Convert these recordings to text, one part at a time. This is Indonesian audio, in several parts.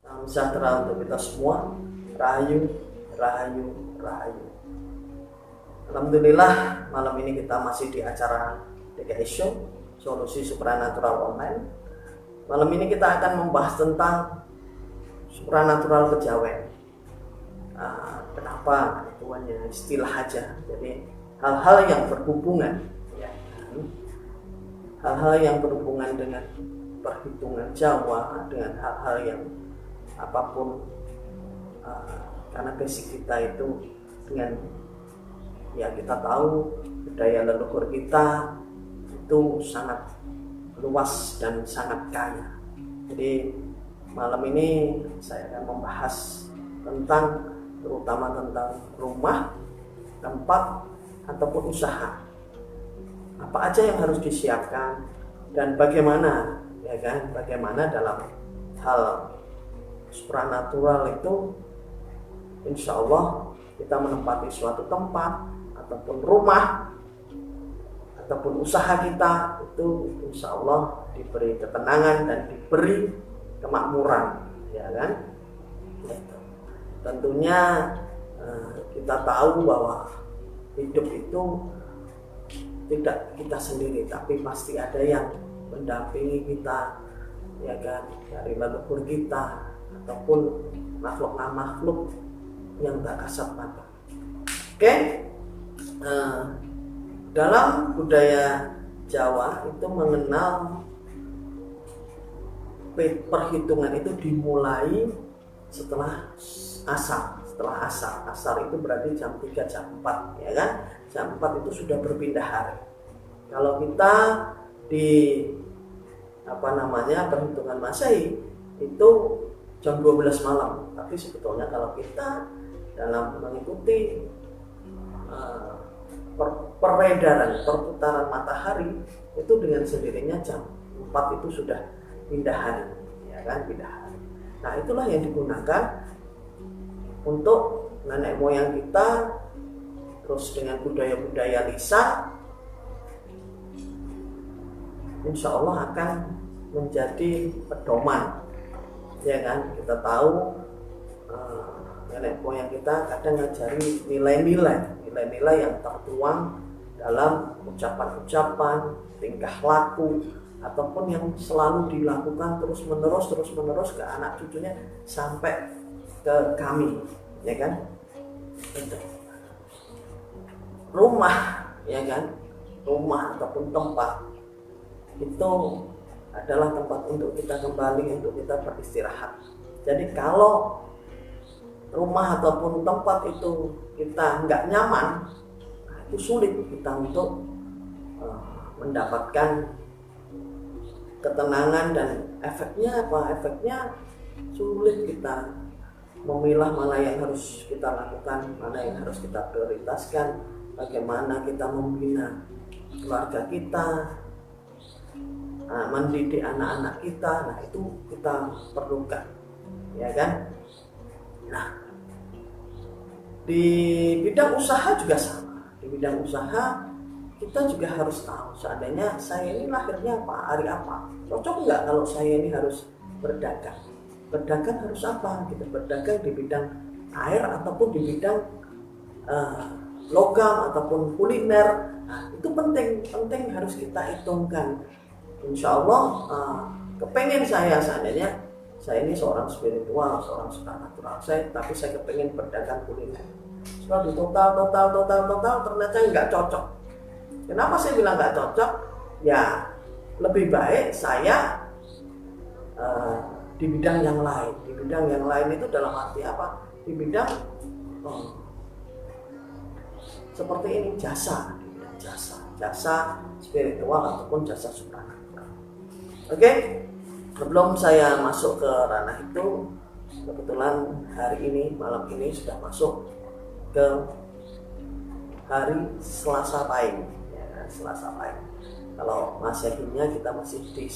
Salam sejahtera untuk kita semua. Rahayu, rahayu, rahayu. Alhamdulillah malam ini kita masih di acara DKI Show, Solusi Supranatural Online. Malam ini kita akan membahas tentang supranatural kejawen. Kenapa? Itu hanya istilah aja. Jadi hal-hal yang berhubungan, ya, hal-hal yang berhubungan dengan perhitungan Jawa, dengan hal-hal yang apapun, karena basic kita itu dengan, ya kita tahu budaya leluhur kita itu sangat luas dan sangat kaya. Jadi malam ini saya akan membahas terutama tentang rumah, tempat ataupun usaha. Apa aja yang harus disiapkan dan bagaimana, ya kan? Bagaimana dalam hal supranatural itu, insya Allah kita menempati suatu tempat ataupun rumah ataupun usaha kita itu insya Allah diberi ketenangan dan diberi kemakmuran, ya kan? Tentunya kita tahu bahwa hidup itu tidak kita sendiri, tapi pasti ada yang mendampingi kita, ya kan, dari leluhur kita ataupun makhluk yang tak kasat mata. Oke, dalam budaya Jawa itu mengenal perhitungan itu dimulai setelah asar. Asar itu berarti jam 3, jam 4, ya kan? Jam 4 itu sudah berpindah hari. Kalau kita di perhitungan Masehi itu jam 12 malam. Tapi sebetulnya kalau kita dalam mengikuti perputaran matahari itu dengan sendirinya jam 4 itu sudah pindah hari, ya kan? Pindah hari. Nah, itulah yang digunakan untuk nenek moyang kita, terus dengan budaya-budaya lisan, insya Allah akan menjadi pedoman, ya kan? Kita tahu nenek moyang kita kadang ngajari nilai-nilai yang tertuang dalam ucapan-ucapan, tingkah laku, ataupun yang selalu dilakukan terus menerus ke anak cucunya sampai ke kami, ya kan? Rumah, ya kan? Rumah ataupun tempat itu adalah tempat untuk kita kembali, untuk kita beristirahat. Jadi kalau rumah ataupun tempat itu kita nggak nyaman, itu sulit kita untuk mendapatkan ketenangan, dan efeknya apa? Efeknya sulit kita memilah mana yang harus kita lakukan, mana yang harus kita prioritaskan, bagaimana kita membina keluarga kita, mendidik anak-anak kita. Nah, itu kita perlukan, ya kan? Nah, di bidang usaha juga sama. Di bidang usaha kita juga harus tahu, seandainya saya ini lahirnya hari apa, cocok nggak kalau saya ini harus berdagang. Berdagang harus apa? Kita berdagang di bidang air ataupun di bidang logam ataupun kuliner. Nah, itu penting harus kita hitungkan. Insya Allah kepengen seandainya saya ini seorang spiritual, seorang supranatural, tapi saya kepengen berdagang kuliner. Setelah di total ternyata nggak cocok. Kenapa saya bilang nggak cocok? Ya, lebih baik saya di bidang yang lain. Di bidang yang lain itu dalam arti apa? Di bidang seperti ini, jasa spiritual ataupun jasa supranatural. Oke, sebelum saya masuk ke ranah itu, kebetulan hari ini, malam ini sudah masuk ke hari Selasa Pahing. Selasa Pahing. Kalau Masehinya kita masih di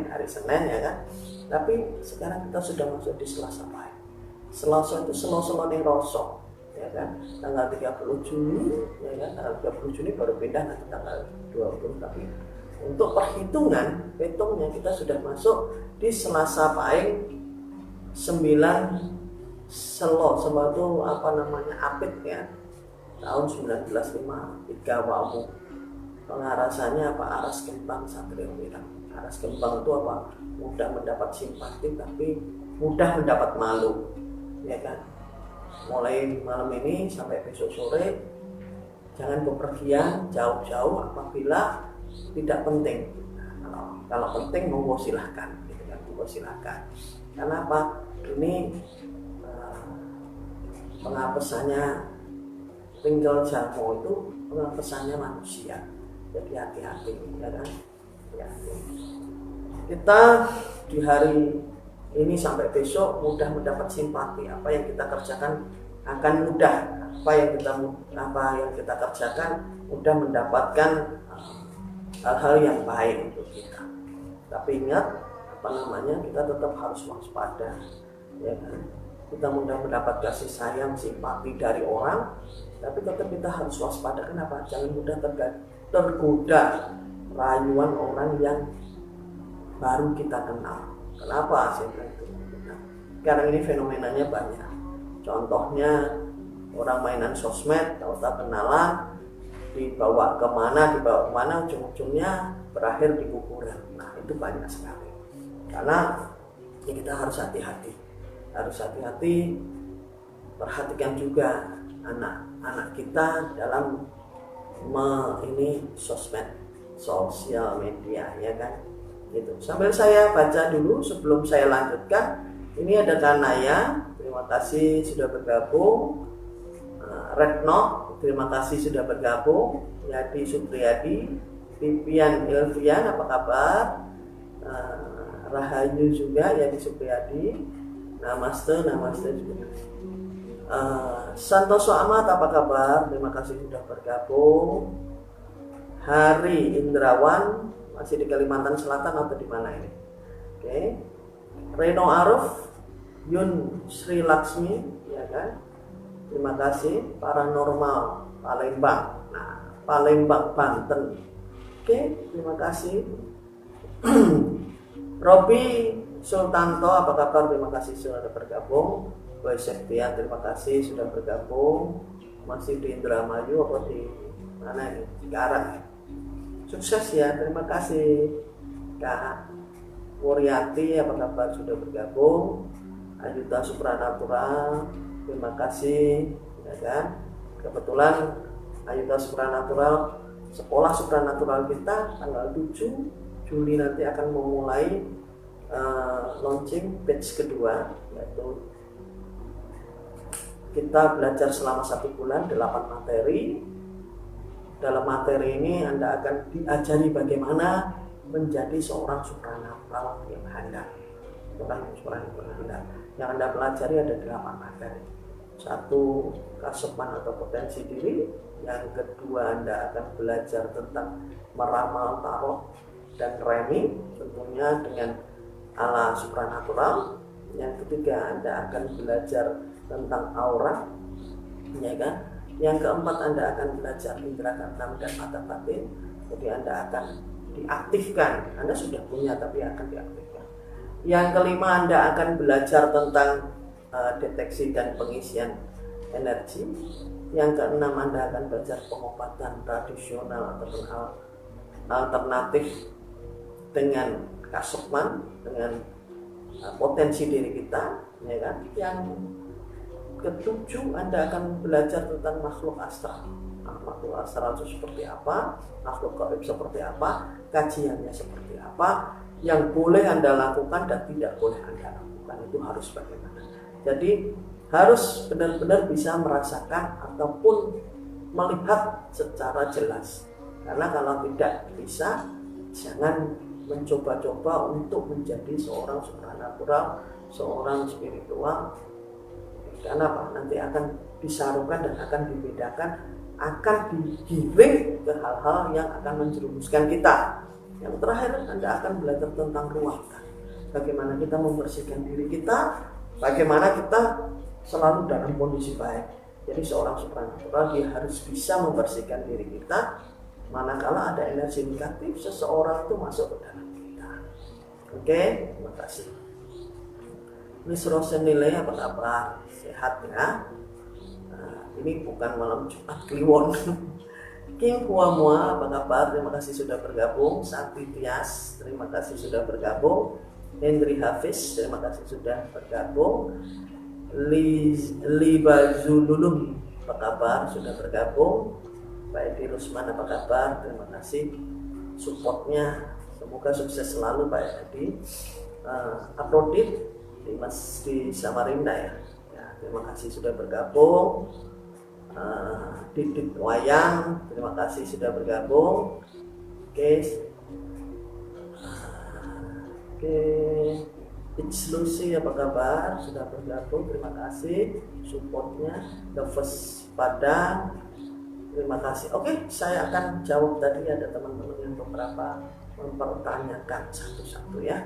hari Senin, ya kan? Tapi sekarang kita sudah masuk di Selasa Pahing. Selasa itu selo-selo ning rasa, ya kan? Tanggal 30 Juni, ya kan? Tanggal 30 Juni baru pindah nanti tanggal 20, tapi untuk perhitungan, hitungnya kita sudah masuk di Selasa Pahing Selo itu apa namanya, Apit ya, tahun 1953 Wamu. Pengarasannya apa? Aras Kembang Satrio Wirang. Aras Kembang itu apa? Mudah mendapat simpati tapi mudah mendapat malu, ya kan? Mulai malam ini sampai besok sore jangan bepergian jauh-jauh apabila tidak penting. Kalau penting monggo silahkan, gitu kan? Monggo silahkan. Karena apa? Ini pengapesannya tinggal Jarmo itu pengapesannya manusia. Jadi hati-hati, ya kan? Hati-hati. Kita di hari ini sampai besok mudah mendapat simpati. Apa yang kita kerjakan akan mudah. Apa yang kita kerjakan mudah mendapatkan hal-hal yang baik untuk kita. Tapi ingat, kita tetap harus waspada, ya kan? Kita mudah mendapat kasih sayang, simpati dari orang, tapi tetap kita harus waspada. Kenapa? Jangan mudah tergoda rayuan orang yang baru kita kenal. Kenapa saya bilang itu? Sekarang ini fenomenanya banyak. Contohnya orang mainan sosmed, tahu-tahu kenalan, dibawa kemana, ujung-ujungnya berakhir di kuburan. Nah, itu banyak sekali. Karena ya kita harus hati-hati. Perhatikan juga anak-anak kita dalam sosmed, sosial media, ya kan? Gitu. Sambil saya baca dulu sebelum saya lanjutkan. Ini ada Kanaya, terima kasih sudah bergabung. Retno, terima kasih sudah bergabung. Yadi Supriyadi, Vivian Elvian, apa kabar? Rahayu juga, Yadi Supriyadi. Namaste juga. Santoso Ahmad, apa kabar? Terima kasih sudah bergabung. Hari Indrawan, masih di Kalimantan Selatan atau di mana ini? Oke. Reno Aruf, Yun Sri Laksmi, ya kan? Terima kasih. Paranormal Palembang. Nah, Palembang Banten. Oke, terima kasih. Robi Sultanto, apa kabar? Terima kasih sudah bergabung. Boy Septian, terima kasih sudah bergabung. Masih di Indramayu atau di mana ini? Cikarang. Sukses ya, terima kasih. Kak Wuryati, apa kabar? Sudah bergabung. Ayuta Supranatural, terima kasih, ya kan? Kebetulan Ayuta Supranatural, sekolah supranatural kita tanggal 7 Juli nanti akan memulai launching batch kedua, yaitu kita belajar selama 1 bulan 8 materi. Dalam materi ini Anda akan diajari bagaimana menjadi seorang supranatural yang handal. Yang Anda pelajari ada 8 materi. 1, kasepan atau potensi diri. Yang kedua, Anda akan belajar tentang meramal tarot dan remi, tentunya dengan ala supranatural. Yang ketiga, Anda akan belajar tentang aura, ya kan? Yang keempat, Anda akan belajar indera keenam dan mata batin. Jadi Anda akan diaktifkan. Anda sudah punya tapi akan diaktifkan. Yang kelima, Anda akan belajar tentang deteksi dan pengisian energi. Yang keenam, Anda akan belajar pengobatan tradisional ataupun alternatif dengan kasukman, dengan potensi diri kita, ya kan? Yang ketujuh, Anda akan belajar tentang makhluk astral. Makhluk astral itu seperti apa, makhluk gaib seperti apa, kajiannya seperti apa, yang boleh Anda lakukan dan tidak boleh Anda lakukan, itu harus bagaimana. Jadi harus benar-benar bisa merasakan ataupun melihat secara jelas. Karena kalau tidak bisa, jangan mencoba-coba untuk menjadi seorang supranatural, seorang spiritual. Karena apa? Nanti akan disarukan dan akan dibedakan, akan digiring ke hal-hal yang akan menjerumuskan kita. Yang terakhir, Anda akan belajar tentang ruangan. Bagaimana kita membersihkan diri kita, bagaimana kita selalu dalam kondisi baik. Jadi seorang supranatural dia harus bisa membersihkan diri kita. Manakala ada energi negatif, seseorang itu masuk ke dalam kita. Oke, terima kasih. Miss Rosenile, apa kabar? Sehat ya? Nah, ini bukan malam Jumat Kliwon. King Huamua, apa kabar? Terima kasih sudah bergabung. Sakti Tias, terima kasih sudah bergabung. Hendri Hafiz, terima kasih sudah bergabung. Libazululum, apa kabar? Sudah bergabung. Pak Edi Rusman, apa kabar? Terima kasih supportnya. Semoga sukses selalu Pak Edi. Aprodit di Samarinda ya. Terima kasih sudah bergabung. Didit Wayang, terima kasih sudah bergabung. Oke. It's Lucy, apa kabar? Sudah bergabung, terima kasih supportnya. The First Padang, terima kasih. Oke, saya akan jawab tadi ada teman-teman yang beberapa mempertanyakan satu-satu ya.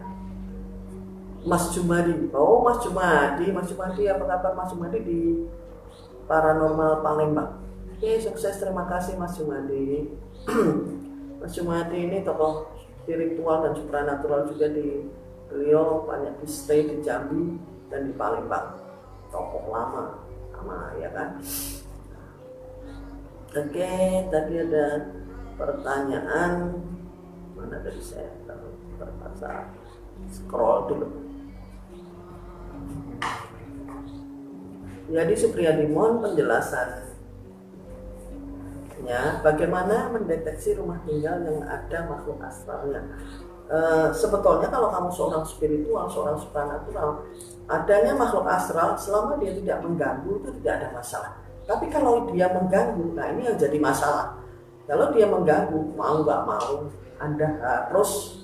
Mas Jumadi, Mas Jumadi, apa kabar Mas Jumadi di Paranormal Palembang? Oke, sukses, terima kasih Mas Jumadi. Mas Jumadi ini tokoh spiritual dan supranatural juga beliau banyak di stay di Jambi dan di Palembang, tokoh lama ya kan. Oke, tadi ada pertanyaan mana tadi, saya terpaksa scroll dulu. Jadi Supriyadimon penjelasannya bagaimana mendeteksi rumah tinggal yang ada makhluk astralnya. Sebetulnya kalau kamu seorang spiritual, seorang supranatural, adanya makhluk astral selama dia tidak mengganggu itu tidak ada masalah. Tapi kalau dia mengganggu, nah ini yang jadi masalah. Kalau dia mengganggu, mau nggak mau, Anda harus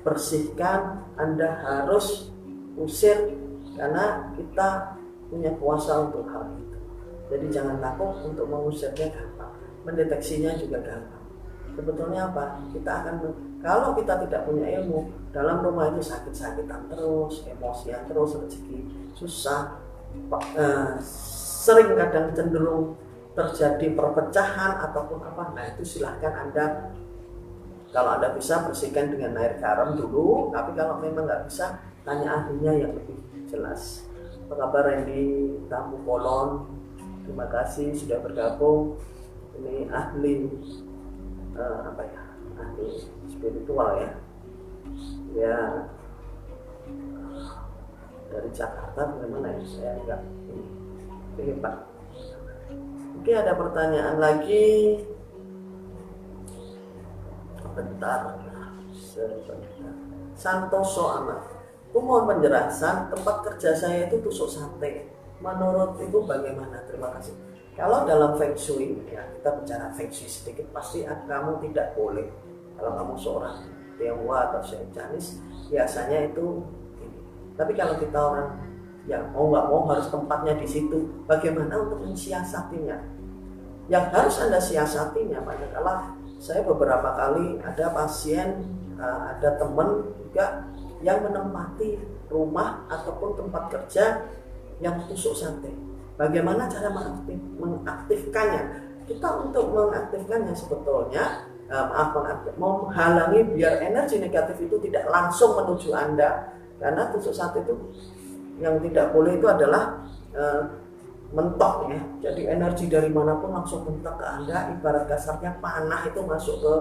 bersihkan, Anda harus usir, karena kita punya kuasa untuk hal itu. Jadi jangan takut untuk mengusirnya, gampang. Mendeteksinya juga gampang. Sebetulnya apa? Kita akan, kalau kita tidak punya ilmu, dalam rumah itu sakit-sakitan terus, emosian terus, rezeki susah, sering kadang cenderung terjadi perpecahan ataupun apa. Nah itu silahkan Anda, kalau Anda bisa bersihkan dengan air garam dulu, tapi kalau memang nggak bisa, tanya ahlinya yang lebih jelas. Apa kabar Randy Tambu Polon? Terima kasih sudah bergabung. Ini ahli ahli spiritual ya dari Jakarta, bagaimana ya, saya enggak ini Pak. Oke, ada pertanyaan lagi, bentar. Santoso Amat, aku mohon penjelasan, tempat kerja saya itu tusuk sate, menurut Ibu bagaimana? Terima kasih. Kalau dalam Feng Shui, ya kita bicara Feng Shui sedikit, pasti kamu tidak boleh, kalau kamu seorang Tionghoa atau Chinese, biasanya itu ini. Tapi kalau kita orang yang mau nggak mau harus tempatnya di situ, bagaimana untuk mensiasatinya? Yang harus Anda siasatinya, padahal saya beberapa kali ada pasien, ada teman juga yang menempati rumah ataupun tempat kerja yang tusuk sate. Bagaimana cara mengaktifkannya? Kita untuk mengaktifkannya sebetulnya menghalangi biar energi negatif itu tidak langsung menuju Anda, karena tusuk sate itu yang tidak boleh itu adalah mentok ya. Jadi energi dari manapun langsung mentok ke Anda, ibarat kasarnya panah itu masuk ke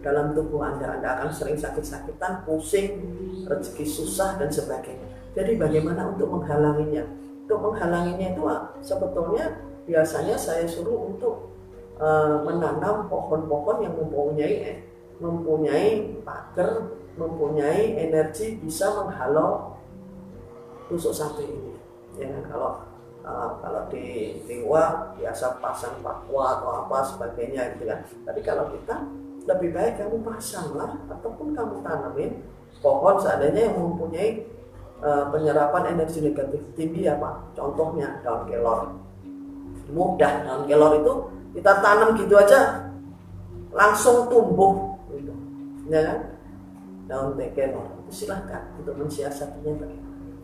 dalam tubuh Anda akan sering sakit-sakitan, pusing, rezeki susah dan sebagainya. Jadi bagaimana untuk menghalanginya? Untuk menghalanginya itu sebetulnya biasanya saya suruh untuk menanam pohon-pohon yang mempunyai pagar, mempunyai energi bisa menghalau tusuk sate ini. Ya, kalau di Tionghoa biasa pasang pakwa atau apa sebagainya gitu kan. Tapi kalau kita lebih baik kamu pasanglah ataupun kamu tanamin pohon seadanya yang mempunyai penyerapan energi negatif tinggi ya Pak. Contohnya daun kelor. Mudah, daun kelor itu kita tanam gitu aja langsung tumbuh gitu. Ya kan? Daun kelor itu silahkan untuk mensiasatinya.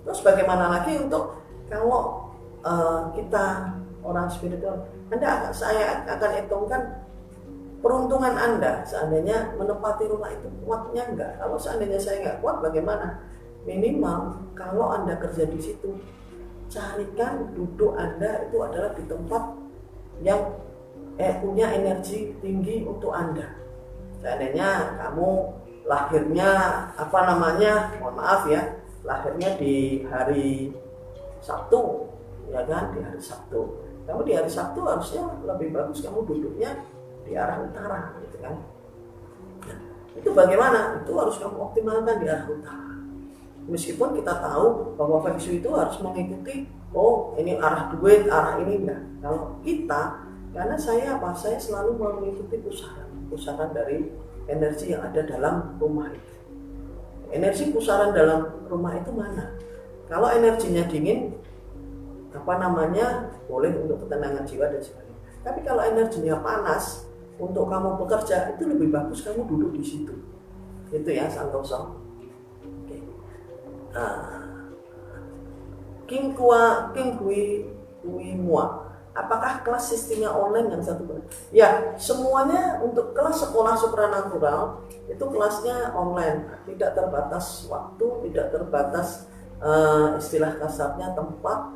Terus bagaimana lagi untuk kalau kita orang spiritual, saya akan hitungkan peruntungan Anda seandainya menempati rumah itu kuatnya enggak. Kalau seandainya saya enggak kuat, bagaimana? minimal kalau Anda kerja di situ, carikan duduk Anda itu adalah di tempat yang punya energi tinggi untuk Anda. Seandainya kamu lahirnya mohon maaf ya, lahirnya di hari Sabtu, ya kan, di hari Sabtu. Kamu di hari Sabtu harusnya lebih bagus kamu duduknya di arah utara, gitu kan. Nah, itu bagaimana? Itu harus kamu optimalkan di arah utara. Meskipun kita tahu bahwa Feng Shui itu harus mengikuti, oh ini arah duit, arah ini enggak. Kalau kita, karena saya selalu mengikuti pusaran dari energi yang ada dalam rumah itu. Energi pusaran dalam rumah itu mana? Kalau energinya dingin, boleh untuk ketenangan jiwa dan sebagainya. Tapi kalau energinya panas, untuk kamu bekerja itu lebih bagus kamu duduk di situ. Itu ya, Santoso. Oke. King Kui Mua. Apakah kelas sistemnya online yang satu bulan? Ya, semuanya untuk kelas sekolah supranatural itu kelasnya online, tidak terbatas waktu, tidak terbatas istilah kasarnya tempat.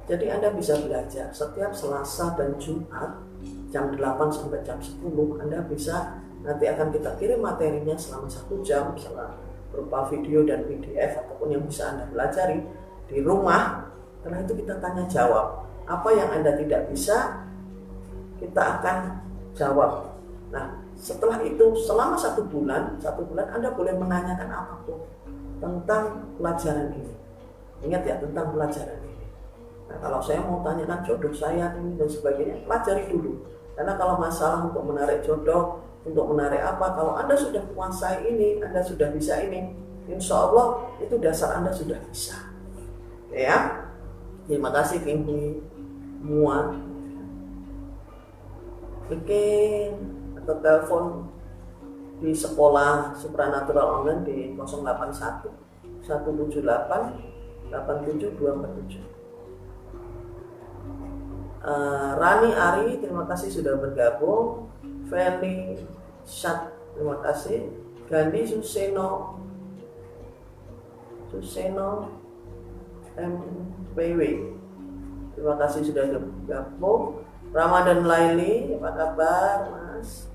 Jadi Anda bisa belajar setiap Selasa dan Jumat jam 8 sampai jam 10. Anda bisa, nanti akan kita kirim materinya selama 1 jam berupa video dan PDF ataupun yang bisa Anda pelajari di rumah. Setelah itu kita tanya jawab. Apa yang Anda tidak bisa, kita akan jawab. Nah, setelah itu selama 1 bulan Anda boleh menanyakan apapun tentang pelajaran ini. Ingat ya, tentang pelajaran ini. Nah, kalau saya mau tanyakan jodoh saya ini dan sebagainya, pelajari dulu. Karena kalau masalah untuk menarik jodoh, untuk menarik apa, kalau Anda sudah menguasai ini, Anda sudah bisa ini, insya Allah itu dasar Anda sudah bisa. Ya, terima kasih King Mua. Bikin atau telepon di sekolah supranatural online di 081 178 87247. Rani Ari, terima kasih sudah bergabung. Feli Shat, terima kasih. Gandhi Suseno MPW, terima kasih sudah bergabung. Ramadan Laili, apa kabar Mas?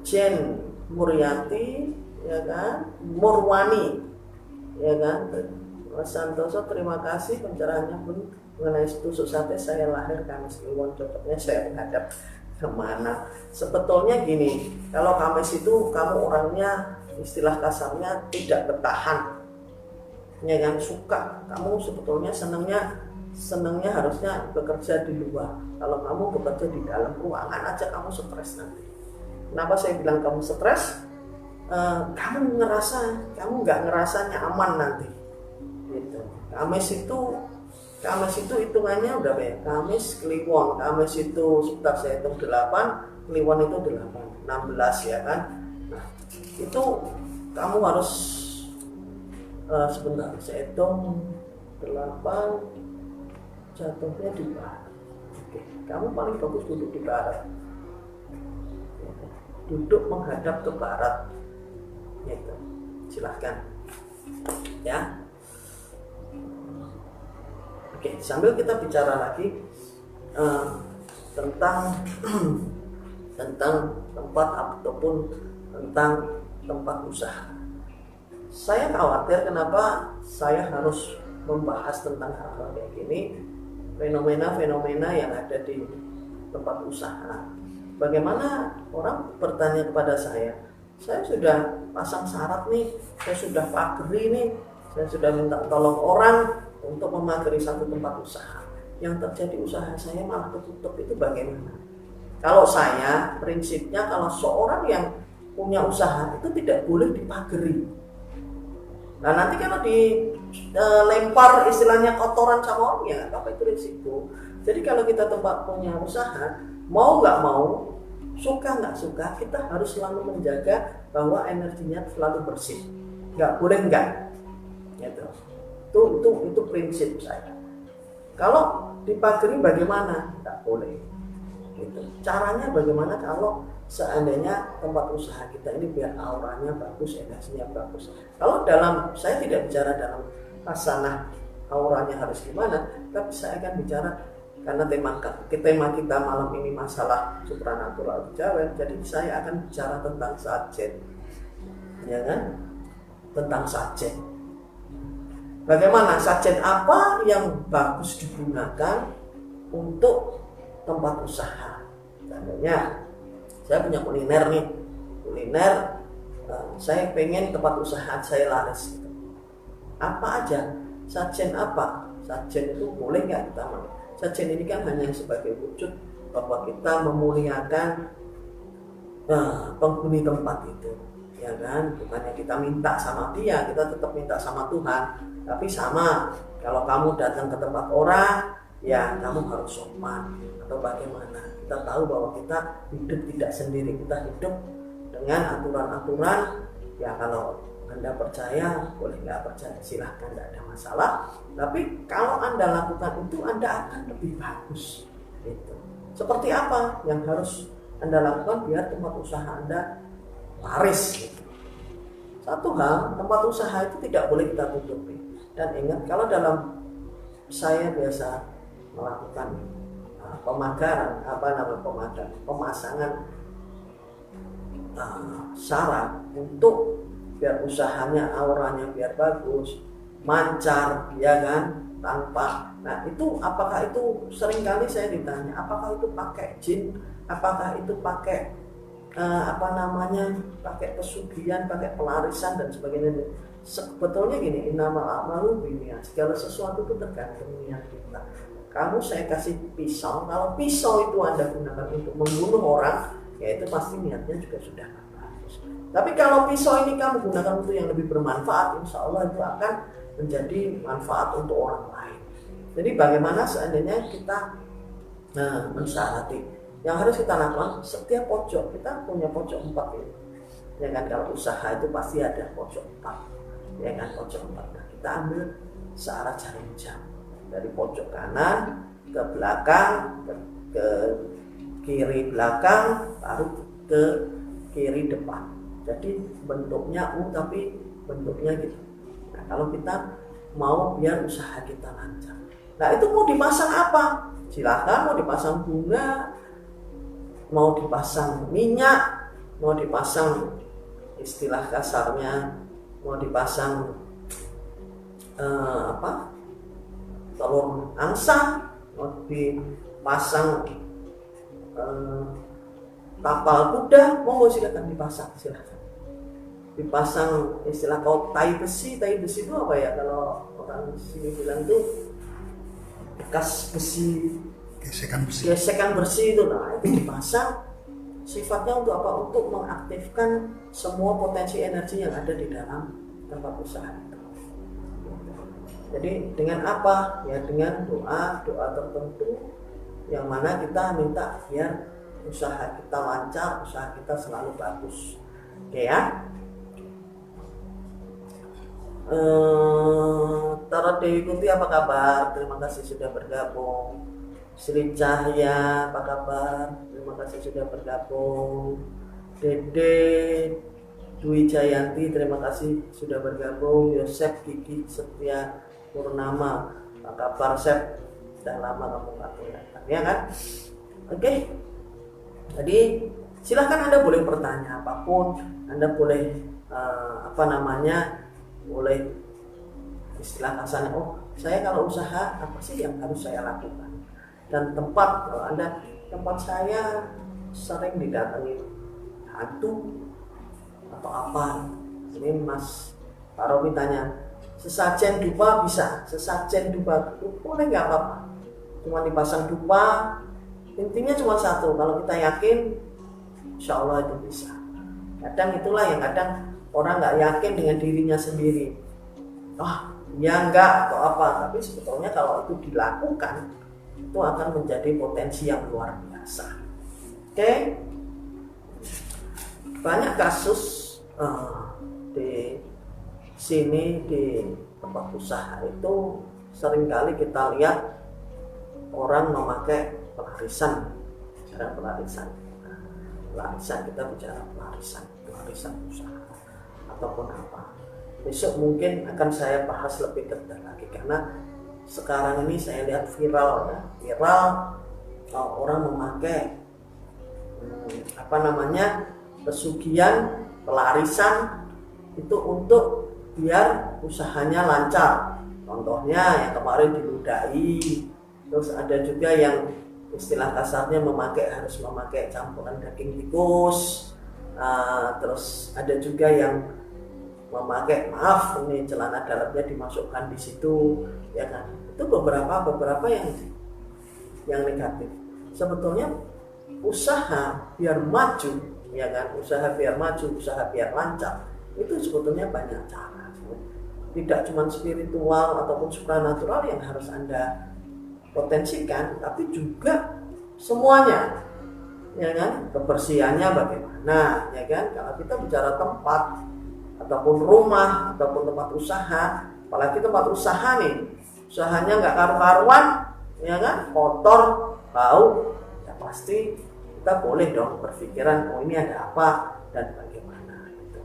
Jen Muryati, ya kan? Murwani, ya kan? Mas Santoso, terima kasih pencerahannya pun mengenai tusuk sate. Saya lahir Kamis Kliwon, cocoknya saya menghadap kemana? Sebetulnya gini, kalau Kamis itu kamu orangnya istilah kasarnya tidak bertahan, ya kan, suka. Kamu sebetulnya senangnya harusnya bekerja di luar. Kalau kamu bekerja di dalam ruangan aja kamu stres nanti. Kenapa saya bilang kamu stres? Kamu nggak ngerasa nyaman nanti. Gitu. Kamis itu hitungannya udah ya. Kamis Kliwon, Kamis itu sebentar saya hitung 8, Kliwon itu 8, 16 ya kan. Nah, itu kamu harus sebentar saya hitung 8, jatuhnya di barat. Oke, kamu paling bagus duduk di barat. Duduk menghadap ke barat. Gitu. Silahkan. Ya. Oke, sambil kita bicara lagi tentang tempat ataupun tentang tempat usaha. Saya khawatir kenapa saya harus membahas tentang hal-hal kayak gini, fenomena-fenomena yang ada di tempat usaha. Bagaimana orang bertanya kepada saya sudah pasang syarat nih, saya sudah pageri nih, saya sudah minta tolong orang untuk memagari satu tempat usaha. Yang terjadi usaha saya malah ketutup, itu bagaimana? Kalau saya, prinsipnya kalau seorang yang punya usaha itu tidak boleh dipagari. Nah nanti kalau dilempar istilahnya kotoran sama orang, ya apa itu risiko. Jadi kalau kita tempat punya usaha, mau nggak mau, suka nggak suka, kita harus selalu menjaga bahwa energinya selalu bersih. Nggak boleh enggak. Gitu. Itu prinsip saya. Kalau dipagari bagaimana? Nggak boleh. Gitu. Caranya bagaimana kalau seandainya tempat usaha kita ini biar auranya bagus, energinya bagus. Kalau saya tidak bicara dalam hasanah auranya harus gimana, tapi saya akan bicara karena tema kita malam ini masalah supranatural kejawen, jadi saya akan bicara tentang sajen, ya kan? Tentang sajen. Bagaimana sajen apa yang bagus digunakan untuk tempat usaha? Seandainya saya punya kuliner nih, saya pengen tempat usaha saya laris. Apa aja? Sajen apa? Sajen itu boleh nggak kita pakai? Sajen ini kan hanya sebagai wujud bahwa kita memuliakan penghuni tempat itu, ya kan? Bukannya kita minta sama dia, kita tetap minta sama Tuhan. Tapi sama, kalau kamu datang ke tempat orang, ya kamu harus sopan atau bagaimana? Kita tahu bahwa kita hidup tidak sendiri, kita hidup dengan aturan-aturan. Ya kalau Anda percaya, boleh nggak percaya, silahkan, tidak ada masalah. Tapi kalau Anda lakukan itu, Anda akan lebih bagus. Gitu. Seperti apa yang harus Anda lakukan biar tempat usaha Anda laris? Gitu. Satu hal, tempat usaha itu tidak boleh kita tutupi. Dan ingat, kalau dalam saya biasa melakukan pemasangan syarat untuk biar usahanya auranya biar bagus, mancar, ya kan, tanpa. Nah itu apakah itu seringkali saya ditanya, apakah itu pakai jin, apakah itu pakai pakai pesugihan, pakai pelarisan dan sebagainya. Sebetulnya gini, innamal a'malu binniyat, segala sesuatu itu tergantung niat kita. Kamu saya kasih pisau, kalau pisau itu Anda gunakan untuk membunuh orang, ya itu pasti niatnya juga sudah bagus. Tapi kalau pisau ini kamu gunakan untuk yang lebih bermanfaat, insya Allah itu akan menjadi manfaat untuk orang lain. Jadi bagaimana seandainya kita mensyarati, yang harus kita lakukan setiap pojok, kita punya pojok 4 ini. Ya kan, kalau usaha itu pasti ada pojok 4. Ya kan, pojok 4. Nah, kita ambil searah jarum jam. Dari pojok kanan ke belakang, ke kiri belakang, baru ke kiri depan. Jadi bentuknya U tapi bentuknya gitu. Nah, kalau kita mau biar usaha kita lancar. Nah, itu mau dipasang apa? Silakan, mau dipasang bunga, mau dipasang minyak, mau dipasang istilah kasarnya, mau dipasang telur angsa, mau dipasang tapal kuda, monggo silakan dipasang, silakan. Dipasang istilah kau tai besi itu apa ya, kalau orang sini bilang tuh bekas besi, gesekan besi itu. Nah itu dipasang, sifatnya untuk apa? Untuk mengaktifkan semua potensi energi yang ada di dalam tempat usaha itu. Jadi dengan apa? Ya dengan doa tertentu yang mana kita minta biar usaha kita lancar, usaha kita selalu bagus. Oke ya. Tarot Dewi Kunti apa kabar? Terima kasih sudah bergabung. Sri Cahya apa kabar? Terima kasih sudah bergabung. Dede Dwi Jayanti terima kasih sudah bergabung. Yosef Kiki Setia Purnama apa kabar Sep? Sudah lama kamu nggak kelihatan, ya kan? Oke. Jadi silahkan Anda boleh bertanya apapun, Anda boleh boleh istilah kasarnya, oh saya kalau usaha apa sih yang harus saya lakukan? Dan tempat, kalau Anda tempat saya sering didatangi hantu atau apa, ini Mas Pak Romi tanya, sesajen dupa bisa, sesajen dupa boleh nggak apa-apa, cuma dipasang dupa, intinya cuma satu, kalau kita yakin insya Allah itu bisa. Kadang itulah yang kadang orang nggak yakin dengan dirinya sendiri, ya enggak atau apa, tapi sebetulnya kalau itu dilakukan itu akan menjadi potensi yang luar biasa. Oke. Banyak kasus di sini di tempat usaha itu seringkali kita lihat orang memakai pelarisan, cara pelarisan. pelarisan, kita bicara pelarisan usaha ataupun apa. Besok mungkin akan saya bahas lebih detail lagi, karena sekarang ini saya lihat viral orang memakai pesugihan, pelarisan itu untuk biar usahanya lancar. Contohnya yang kemarin diludahi, terus ada juga yang istilah kasarnya harus memakai campuran daging tikus. Terus ada juga yang memakai celana dalamnya dimasukkan di situ, ya kan? Itu beberapa yang negatif. Sebetulnya usaha biar maju, ya kan? Usaha biar lancar itu sebetulnya banyak cara. Tidak cuma spiritual ataupun supranatural yang harus Anda potensikan, tapi juga semuanya, ya kan? Kebersihannya bagaimana, ya kan? Kalau kita bicara tempat ataupun rumah ataupun tempat usaha, apalagi tempat usaha nih, usahanya nggak karu-karuan, ya kan? Kotor, bau, ya pasti kita boleh dong berpikiran, oh ini ada apa dan bagaimana gitu.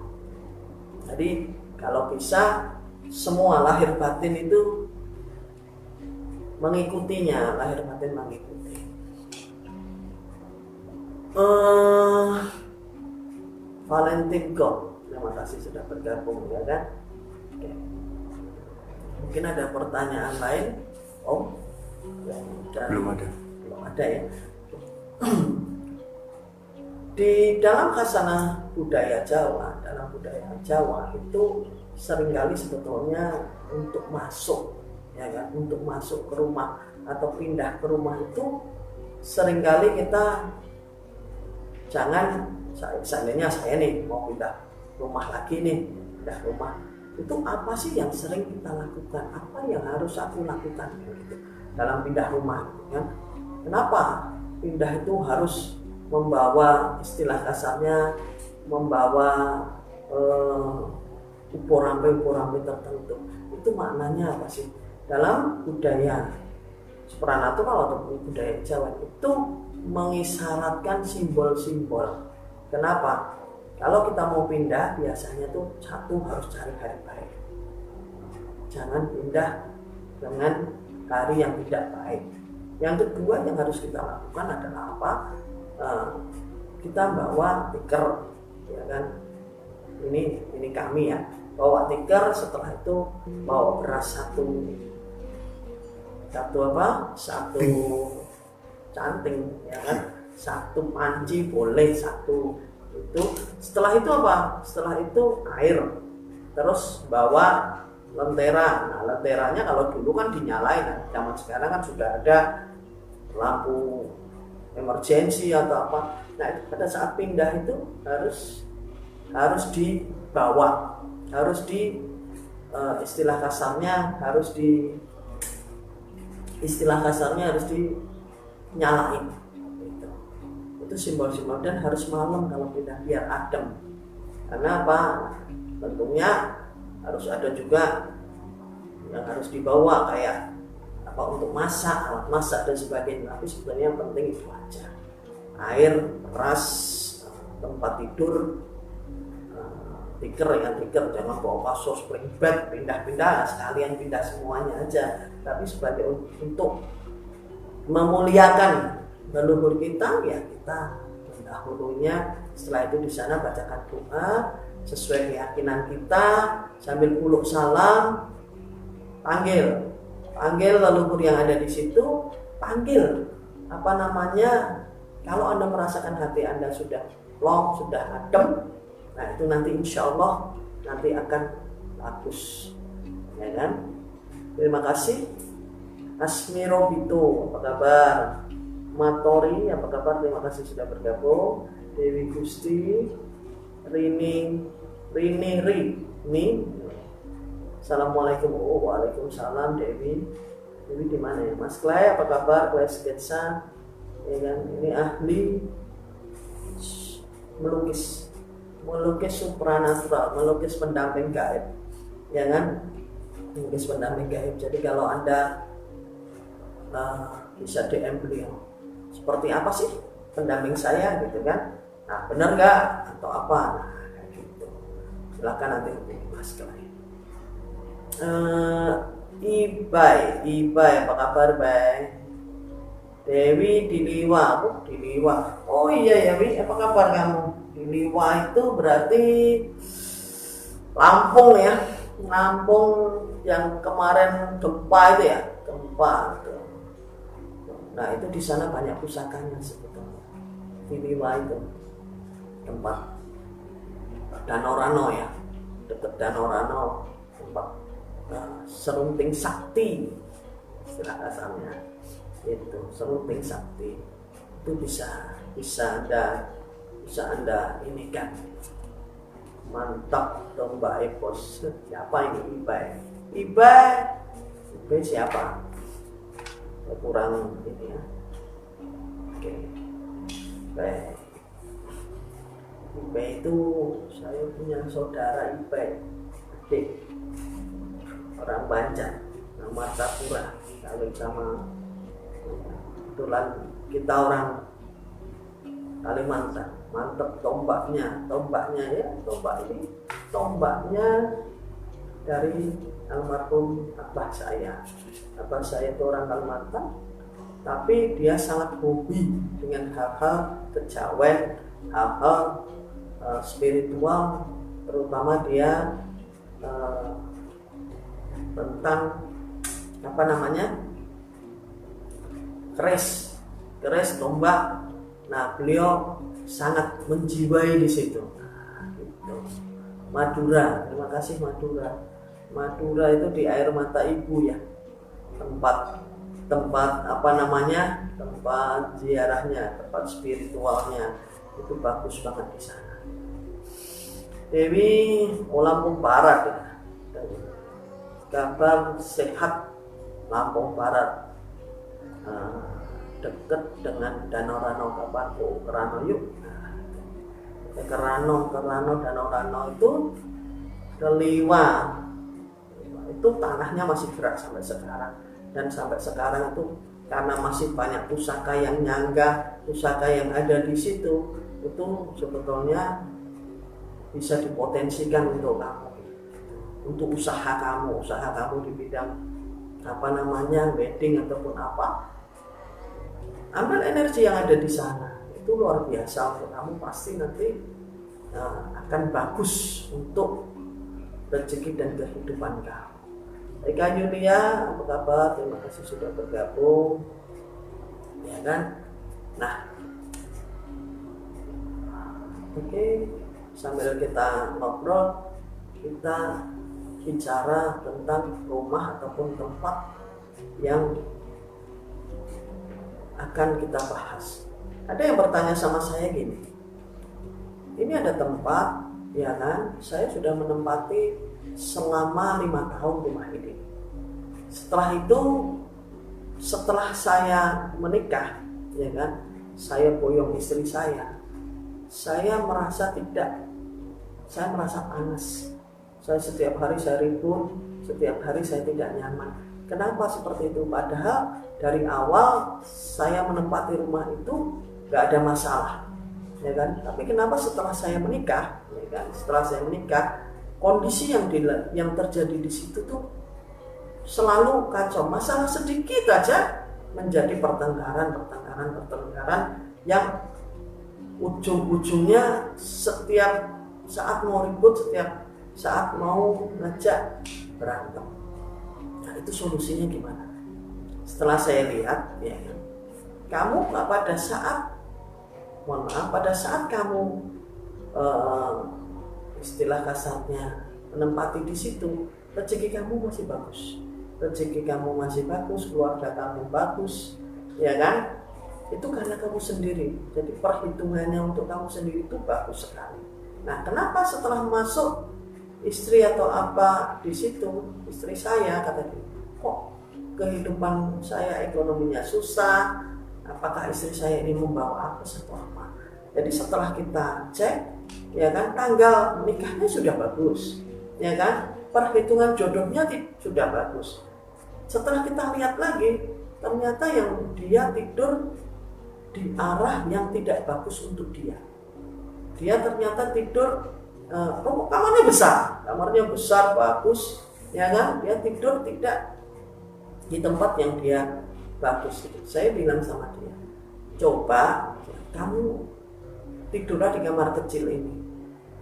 Jadi kalau bisa semua lahir batin itu mengikutinya, lahir batin mengikuti. Valentin God, terima kasih sudah bergabung, ya kan? Oke. Mungkin ada pertanyaan lain, Om? Belum ada ya. Di dalam khasanah budaya Jawa itu seringkali sebetulnya untuk masuk, ya kan, untuk masuk ke rumah atau pindah ke rumah itu seringkali kita seandainya saya nih mau pindah rumah lagi nih, itu apa sih yang sering kita lakukan, apa yang harus aku lakukan gitu, dalam pindah rumah gitu, kan? Kenapa pindah itu harus membawa, istilah kasarnya, membawa uporampe tertentu? Itu maknanya apa sih? Dalam budaya supranatural ataupun budaya Jawa itu mengisyaratkan simbol-simbol. Kenapa? Kalau kita mau pindah, biasanya tuh satu harus cari hari baik. Jangan pindah dengan hari yang tidak baik. Yang kedua yang harus kita lakukan adalah apa? Kita bawa tikar, ya kan? Ini kami ya, bawa tikar. Setelah itu bawa beras satu canting, ya kan? Satu panci boleh, satu itu. Setelah itu apa? Setelah itu air. Terus bawa lentera. Nah, lenteranya kalau dulu kan dinyalain, nah, zaman sekarang kan sudah ada lampu emergensi atau apa. Nah, itu pada saat pindah itu harus dibawa, harus istilah kasarnya harus dinyalain. Itu simbol-simbol, dan harus malam kalau pindah biar adem. Karena apa? Tentunya harus ada juga yang harus dibawa kayak apa untuk masak, alat masak dan sebagainya. Tapi sebenarnya yang penting itu aja: air, beras, tempat tidur, tikar, jangan bawa kasur spring bed, pindah-pindah, sekalian pindah semuanya aja. Tapi sebagai untuk memuliakan leluhur kita, ya kita mendahulunya. Setelah itu di sana bacakan doa sesuai keyakinan kita, sambil puluk salam, panggil leluhur yang ada di situ, panggil kalau Anda merasakan hati Anda sudah plong, sudah adem, nah itu nanti insya Allah nanti akan bagus, ya kan? Terima kasih. Asmiro Bito, apa kabar? Matori, apa kabar? Terima kasih sudah bergabung. Dewi Gusti, Rini, Assalamualaikum. Waalaikumsalam. Dewi di mana ya? Mas Clay, apa kabar? Clay Sketsa, ya kan? Ini ahli melukis supranatural, melukis pendamping gaib, ya kan? Melukis pendamping gaib. Jadi kalau Anda bisa DM beliau, seperti apa sih pendamping saya gitu kan? Nah, benar nggak atau apa? Nah, kayak gitu. Silakan nanti Mas Kelai. Ibai, apa kabar, Bay? Dewi di Liwa, di Liwa. Oh iya ya, Wi, apa kabar kamu? Di Liwa itu berarti Lampung ya, Lampung yang kemarin gempa itu ya, gempa itu. Nah itu di sana banyak pusakanya sebetulnya. Di Liwa itu tempat Danau Rano ya, dekat Danau Rano, tempat serunting sakti istilah kasarnya itu, serunting sakti itu bisa anda ini kan, mantap dong Mbak Bos. Siapa ini Ibai siapa, kurang ini ya. Oke, baik. Ibai itu saya punya saudara Ibai, adik orang Banjar, nama Martapura, kawin sama, kebetulan kita orang Kalimantan. Mantep tombaknya ya, tombaknya dari almarhum abah saya itu orang Kalimantan, tapi dia sangat hobi dengan hal-hal kejawen, hal-hal spiritual, terutama dia tentang apa namanya, keris tombak. Nah beliau sangat menjiwai di situ. Nah, gitu. Madura, terima kasih Madura itu di air mata ibu ya, tempat apa namanya, tempat ziarahnya, tempat spiritualnya itu bagus banget di sana. Dewi Lampung Barat ya. Kabar sehat Lampung Barat, dekat dengan Danau Rano. Kabar ke Rano yuk. Ke Rano Danau Rano itu ke Liwa. Itu tanahnya masih gerak sampai sekarang, dan sampai sekarang itu karena masih banyak pusaka yang nyangga, pusaka yang ada di situ, itu sebetulnya bisa dipotensikan untuk kamu, untuk usaha kamu di bidang apa namanya, wedding ataupun apa. Ambil energi yang ada di sana, itu luar biasa untuk kamu, pasti nanti akan bagus untuk rezeki dan kehidupan kamu. Eka Yulia, apa kabar? Terima kasih sudah bergabung, ya kan? Nah, oke, sambil kita ngobrol, kita bicara tentang rumah ataupun tempat yang akan kita bahas. Ada yang bertanya sama saya gini, ini ada tempat, ya kan, saya sudah menempati selama 5 tahun rumah ini. Setelah saya menikah, ya kan, saya boyong istri saya merasa panas. Saya setiap hari saya ribut, setiap hari saya tidak nyaman. Kenapa seperti itu? Padahal dari awal saya menempati rumah itu nggak ada masalah, ya kan? Tapi kenapa setelah saya menikah, ya kan? Setelah saya menikah, kondisi yang terjadi di situ tuh selalu kacau. Masalah sedikit aja menjadi pertengkaran yang ujung-ujungnya setiap saat mau ribut, setiap saat mau ngajak berantem. Nah itu solusinya gimana? Setelah saya lihat, ya, kamu pada saat kamu istilah kasarnya menempati di situ, rezeki kamu masih bagus, keluarga kamu bagus, ya kan? Itu karena kamu sendiri. Jadi perhitungannya untuk kamu sendiri itu bagus sekali. Nah, kenapa setelah masuk istri atau apa di situ, istri saya kata dia, kok kehidupan saya ekonominya susah, apakah istri saya ini membawa apa atau apa? Jadi setelah kita cek, ya kan, tanggal nikahnya sudah bagus, ya kan, perhitungan jodohnya sudah bagus. Setelah kita lihat lagi, ternyata yang dia tidur di arah yang tidak bagus untuk dia. dia ternyata tidur, kamarnya besar bagus, ya kan? Dia tidur tidak di tempat yang dia bagus. Saya bilang sama dia, coba kamu tidurlah di kamar kecil ini.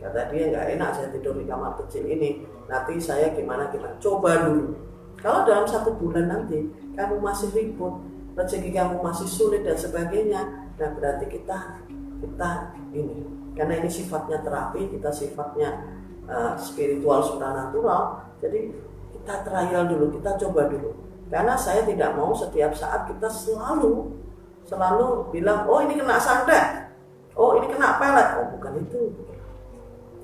Kata dia, nggak enak saya tidur di kamar kecil ini, nanti saya gimana, coba dulu. Kalau dalam 1 bulan nanti kamu masih ribut, rezeki kamu masih sulit dan sebagainya, nah berarti kita ini, karena ini sifatnya terapi, kita sifatnya spiritual supranatural, jadi kita trial dulu, kita coba dulu. Karena saya tidak mau setiap saat kita selalu bilang, oh ini kena santet, oh ini kena pelet, oh bukan itu.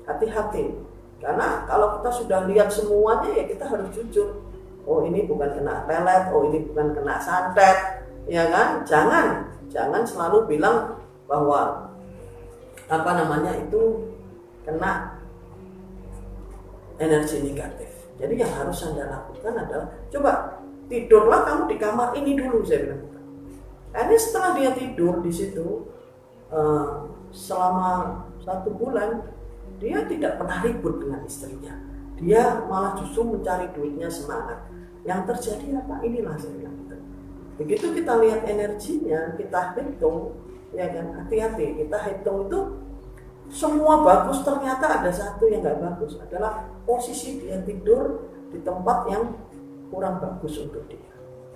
Hati-hati, karena kalau kita sudah lihat semuanya ya kita harus jujur. Oh ini bukan kena pelet, oh ini bukan kena santet, ya kan? Jangan selalu bilang bahwa itu kena energi negatif. Jadi yang harus Anda lakukan adalah coba tidurlah kamu di kamar ini dulu, saya bilang. Ini setelah dia tidur di situ selama 1 bulan, dia tidak pernah ribut dengan istrinya. Dia malah justru mencari duitnya, semangat. Yang terjadi apa? Inilah saya bilang. Begitu kita lihat energinya, kita hitung, ya kan, hati-hati, kita hitung itu semua bagus, ternyata ada satu yang nggak bagus, adalah posisi dia tidur di tempat yang kurang bagus untuk dia.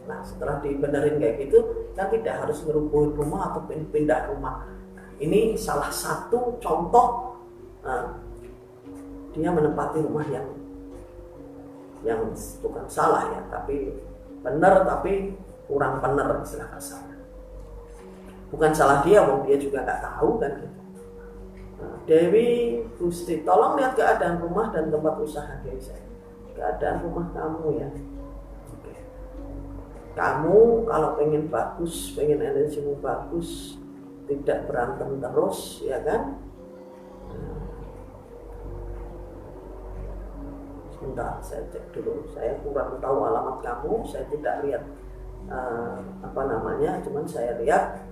Nah setelah dibenerin kayak gitu, kan tidak harus ngerubuhin rumah atau pindah rumah. Ini salah satu contoh dia menempati rumah yang bukan salah ya, tapi benar, tapi kurang benar, istilah kasarnya. Bukan salah dia, dia juga nggak tahu kan gitu. Dewi Gusti, tolong lihat keadaan rumah dan tempat usaha Dewi saya. Keadaan rumah kamu ya. Oke. Kamu kalau pengen bagus, pengen energimu bagus, tidak berantem terus, ya kan? Sebentar, saya cek dulu. Saya kurang tahu alamat kamu, saya tidak lihat cuman saya lihat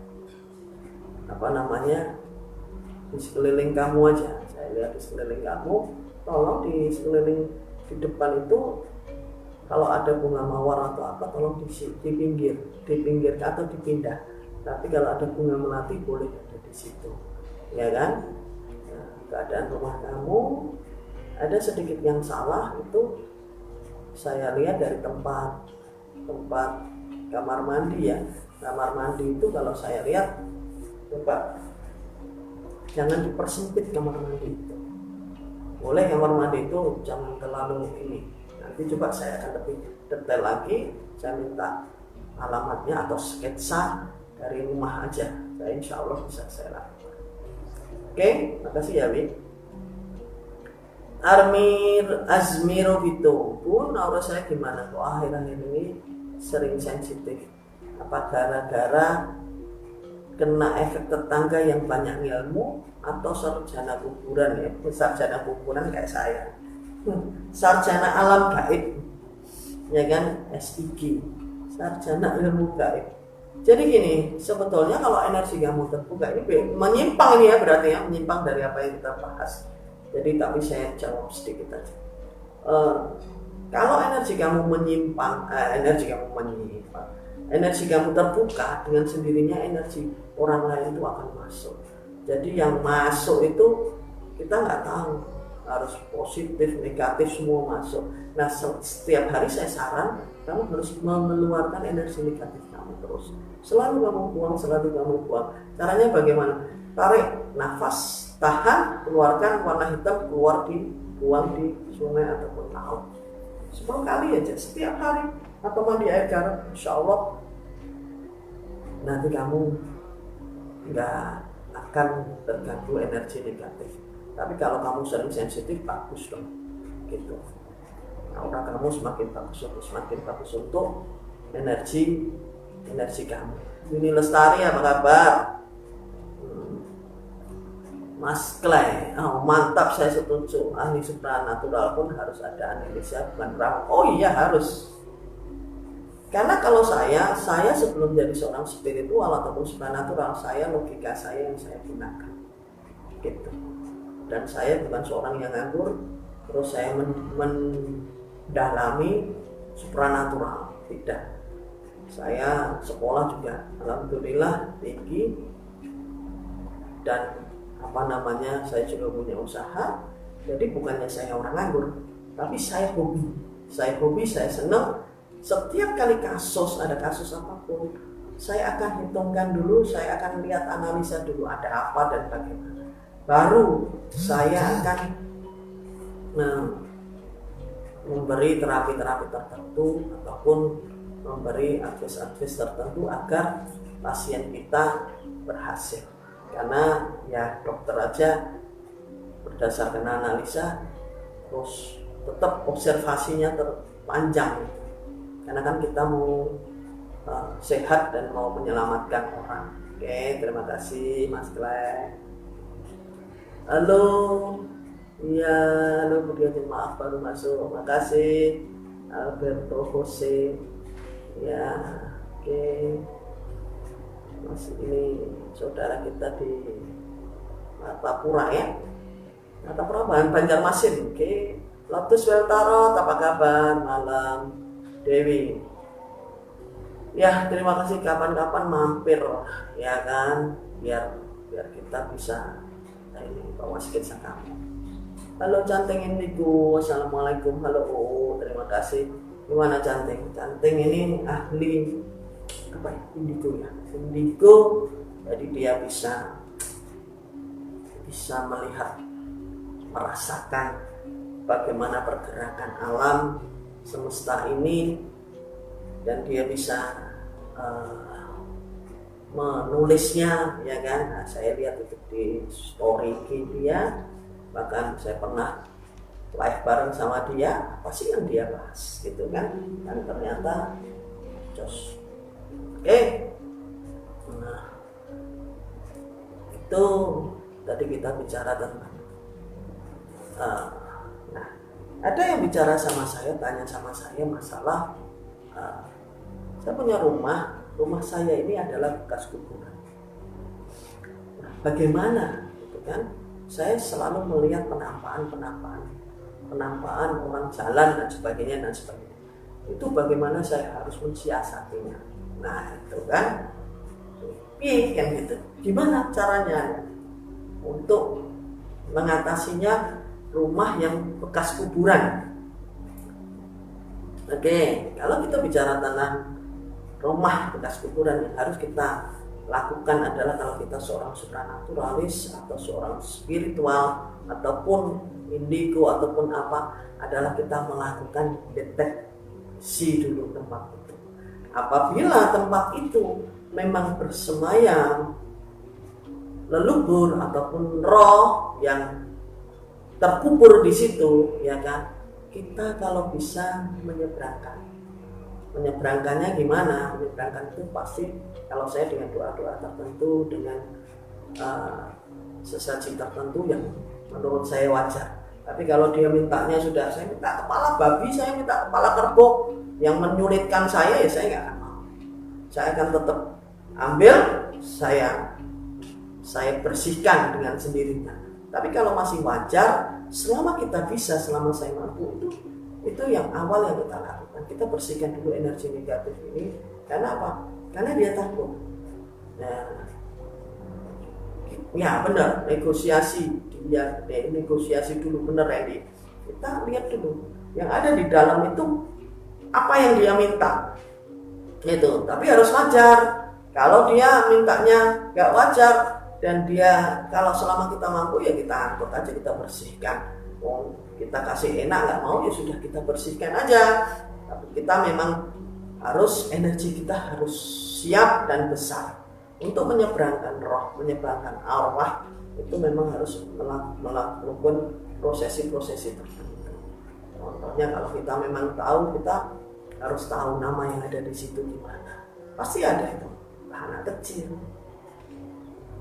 di sekeliling kamu aja. Saya lihat di sekeliling kamu, tolong di sekeliling di depan itu kalau ada bunga mawar atau apa, tolong di pinggir atau dipindah. Tapi kalau ada bunga melati boleh ada di situ, ya kan? Nah, keadaan rumah kamu ada sedikit yang salah, itu saya lihat dari tempat kamar mandi ya. Kamar mandi itu kalau saya lihat, coba jangan dipersempit kamar mandi itu. Boleh kamar mandi itu jangan terlalu ini. Nanti coba saya akan lebih detail lagi. Saya minta alamatnya atau sketsa dari rumah aja. Saya insya Allah bisa saya lakukan. Oke, makasih ya Wi. Azmiro gitu. Pun aura saya gimana kok akhir-akhir ini sering sensitif? Apa gara-gara kena efek tetangga yang banyak ilmu atau sarjana kuburan ya? Sarjana kuburan kayak saya, sarjana alam gaib, ya kan, SIG, sarjana ilmu gaib. Jadi gini, sebetulnya kalau energi kamu terbuka ini menyimpang ini ya, berarti ya menyimpang dari apa yang kita bahas. Jadi tapi saya jawab sedikit aja. Kalau energi kamu menyimpang, energi kamu terbuka, dengan sendirinya energi orang lain itu akan masuk. Jadi yang masuk itu kita nggak tahu, harus positif, negatif, semua masuk. Nah setiap hari saya saran kamu harus mengeluarkan energi negatif kamu terus. Selalu kamu buang. Caranya bagaimana? Tarik nafas, tahan, keluarkan, warna hitam buang di sungai ataupun laut. 10 kali aja setiap hari, atau mandi air garam, insya Allah nanti kamu nggak akan terganggu energi negatif. Tapi kalau kamu sering sensitif, bagus dong gitu. Aura kamu semakin bagus untuk energi kamu. Ini Lestari, apa kabar? Mas Clay, mantap, saya setuju. Ahli supranatural pun harus ada analisa, bukan perahu. Oh iya harus. Karena kalau saya sebelum jadi seorang spiritual ataupun supranatural, logika saya yang saya gunakan. Gitu. dan saya bukan seorang yang nganggur. Terus saya mendalami supranatural, tidak. Saya sekolah juga alhamdulillah tinggi, dan saya juga punya usaha. Jadi bukannya saya orang nganggur, tapi saya hobi, saya senang. Setiap kali ada kasus apapun, saya akan hitungkan dulu, saya akan lihat analisa dulu ada apa dan bagaimana. Baru saya akan memberi terapi-terapi tertentu ataupun memberi advice tertentu agar pasien kita berhasil. Karena ya dokter aja berdasarkan analisa, terus tetap observasinya terpanjang. Karena kan kita mau sehat dan mau menyelamatkan orang. Oke, terima kasih Mas Glenn. Halo, iya, halo Budiatin, maaf baru masuk. Makasih Alberto Jose. Ya, oke. Masih ini saudara kita di Martapura ya. Martapura Banjarmasin. Oke. Lotus Weltarot, apa kabar malam? Dewi, ya terima kasih, kapan-kapan mampir ya kan, biar kita bisa ini bawa sketsa kamu. Halo Canting Indigo, assalamualaikum. Halo, terima kasih. Gimana Canting? Canting ini ahli apa ya? Indigo, jadi dia bisa melihat, merasakan bagaimana pergerakan alam semesta ini, dan dia bisa menulisnya ya kan. Nah, saya lihat itu di story dia, bahkan saya pernah live bareng sama dia, apa sih yang dia bahas gitu kan, dan ternyata jos. Oke. Nah, itu tadi kita bicara tentang ada yang bicara sama saya, tanya sama saya masalah saya punya rumah saya ini adalah bekas kuburan. Nah, bagaimana gitu kan? Saya selalu melihat penampakan orang jalan dan sebagainya. Itu bagaimana saya harus mensiasatinya. Nah, itu kan. Kan gitu. Gimana caranya untuk mengatasinya rumah yang bekas kuburan? Oke, kalau kita bicara tentang rumah bekas kuburan, yang harus kita lakukan adalah, kalau kita seorang supranaturalis atau seorang spiritual ataupun indigo ataupun apa, adalah kita melakukan deteksi dulu tempat itu. Apabila tempat itu memang bersemayam leluhur ataupun roh yang terkubur di situ, ya kan, kita kalau bisa menyeberangkannya gimana? Menyeberangkan itu pasti kalau saya dengan doa-doa tertentu, dengan sesaji tertentu yang menurut saya wajar. Tapi kalau dia mintanya sudah, saya minta kepala babi, saya minta kepala kerbau, yang menyulitkan saya, ya saya nggak akan mau. Saya akan tetap ambil, saya bersihkan dengan sendirinya. Tapi kalau masih wajar, selama kita bisa, selama saya mampu, itu yang awal yang kita lakukan. Kita bersihkan dulu energi negatif ini. Karena apa? Karena dia takut. Nah, ya benar, negosiasi dulu, benar Randy. Kita lihat dulu yang ada di dalam itu apa yang dia minta. Gitu. Tapi harus wajar. Kalau dia mintanya nggak wajar, dan dia, kalau selama kita mampu, ya kita angkut aja, kita bersihkan. Kita kasih enak, nggak mau ya sudah, kita bersihkan aja. Tapi kita memang harus, energi kita harus siap dan besar untuk menyeberangkan roh, menyeberangkan arwah. Itu memang harus melakukan prosesi-prosesi tertentu. Contohnya kalau kita memang tahu, kita harus tahu nama yang ada di situ gimana. Pasti ada itu, anak kecil,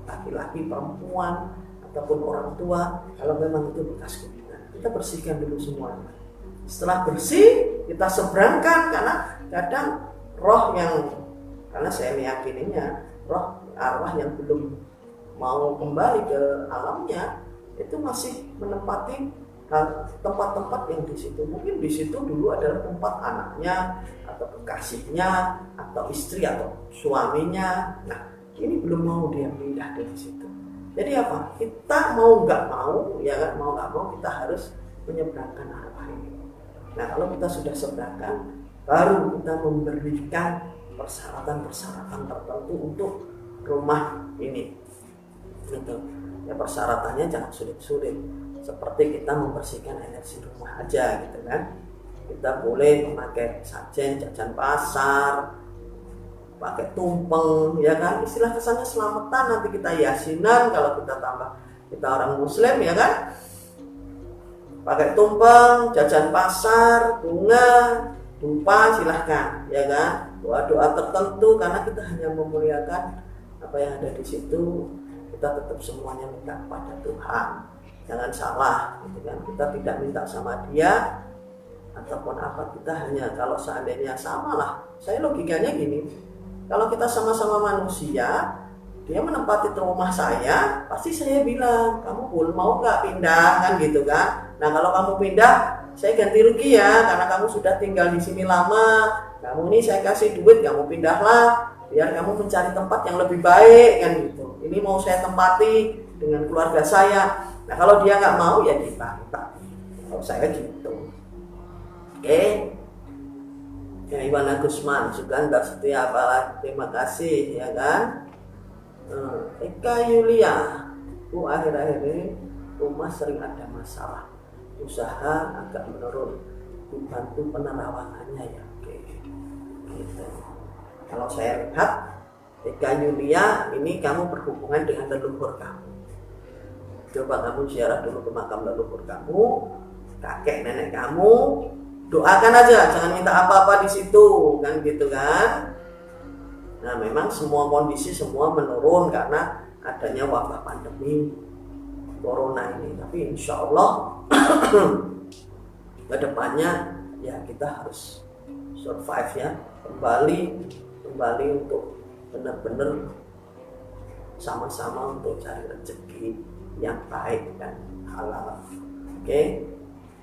laki-laki, perempuan, ataupun orang tua. Kalau memang itu bekas kuburan, kita bersihkan dulu semuanya. Setelah bersih, kita seberangkan. Karena kadang roh yang, karena saya meyakininya, roh arwah yang belum mau kembali ke alamnya, itu masih menempati tempat-tempat yang di situ. Mungkin di situ dulu adalah tempat anaknya atau kekasihnya atau istri atau suaminya. Nah, ini belum mau dia pindah dari situ. Jadi apa? Kita mau nggak mau, ya kan, mau nggak mau kita harus menyeberangkan Arafah ini. Nah, kalau kita sudah seberangkan, baru kita memberikan persyaratan-persyaratan tertentu untuk rumah ini. Gitu. Ya, persyaratannya jangan sulit-sulit. Seperti kita membersihkan energi rumah aja gitu kan. Kita boleh memakai sajen jajan pasar, pakai tumpeng, ya kan, istilah kesannya selamatan. Nanti kita yasinan kalau kita tambah kita orang muslim, ya kan, pakai tumpeng, jajan pasar, bunga, dupa, silahkan, ya kan, doa-doa tertentu, karena kita hanya memuliakan apa yang ada di situ. Kita tetap semuanya minta kepada Tuhan, jangan salah, gitu kan. Kita tidak minta sama dia ataupun apa, kita hanya kalau seandainya sama lah. Saya logikanya gini, kalau kita sama-sama manusia, dia menempati rumah saya, pasti saya bilang, kamu mau nggak pindah, kan gitu kan. Nah, kalau kamu pindah, saya ganti rugi ya, karena kamu sudah tinggal di sini lama. Kamu ini saya kasih duit, kamu pindahlah, biar kamu mencari tempat yang lebih baik, kan gitu. Ini mau saya tempati dengan keluarga saya. Nah, kalau dia nggak mau, ya dibantah. Kalau saya gitu. Oke. Ya, Iwan Agusman, Suganda Setia Apalah, terima kasih, ya kan. Eka Yulia, Bu, akhir-akhir ini rumah sering ada masalah, usaha agak menurun, dibantu penerawangannya ya. Oke, gitu. Kalau saya lihat, Eka Yulia, ini kamu berhubungan dengan leluhur kamu. Coba kamu ziarah dulu ke makam leluhur kamu, kakek nenek kamu, doakan aja, jangan minta apa-apa di situ, kan gitu kan. Nah, memang semua kondisi semua menurun karena adanya wabah pandemi corona ini. Tapi insya Allah ke depannya ya kita harus survive ya, kembali untuk benar-benar sama-sama untuk cari rezeki yang baik dan halal. Oke,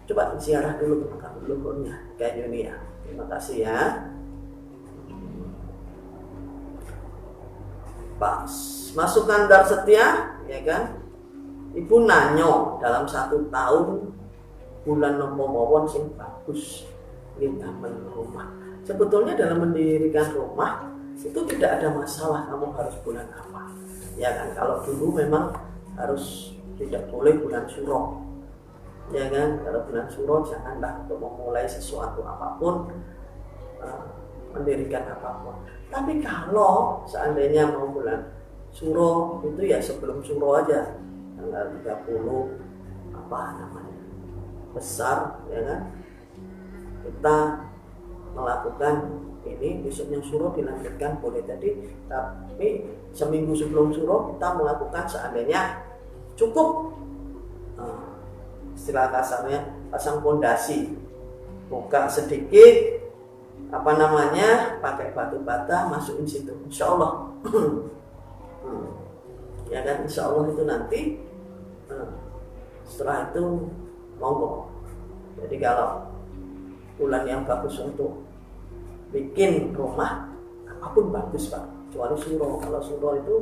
coba ziarah dulu ke makam leluhurnya kayak ini ya. Terima kasih ya. Pas masukan Dar Setia, ya kan, Ibu nanyo dalam 1 tahun bulan nopo mawon sing bagus lintaman rumah. Sebetulnya dalam mendirikan rumah itu tidak ada masalah kamu harus bulan apa, ya kan. Kalau dulu memang harus tidak boleh bulan Suro, ya kan. Kalau bulan Suro janganlah untuk memulai sesuatu apapun, mendirikan apapun. Tapi kalau seandainya mau bulan Suro itu ya sebelum Suro aja, tanggal 30 apa namanya besar, ya kan, kita melakukan ini. Besoknya Suro dilanjutkan boleh tadi, tapi seminggu sebelum Suro kita melakukan seandainya cukup, istilah kasarnya pasang fondasi, buka sedikit apa namanya, pakai batu bata, masukin situ, insya Allah. Ya kan, insya Allah itu nanti setelah itu monggo. Jadi kalau bulan yang bagus untuk bikin rumah apapun bagus Pak, kecuali Suro. Kalau Suro itu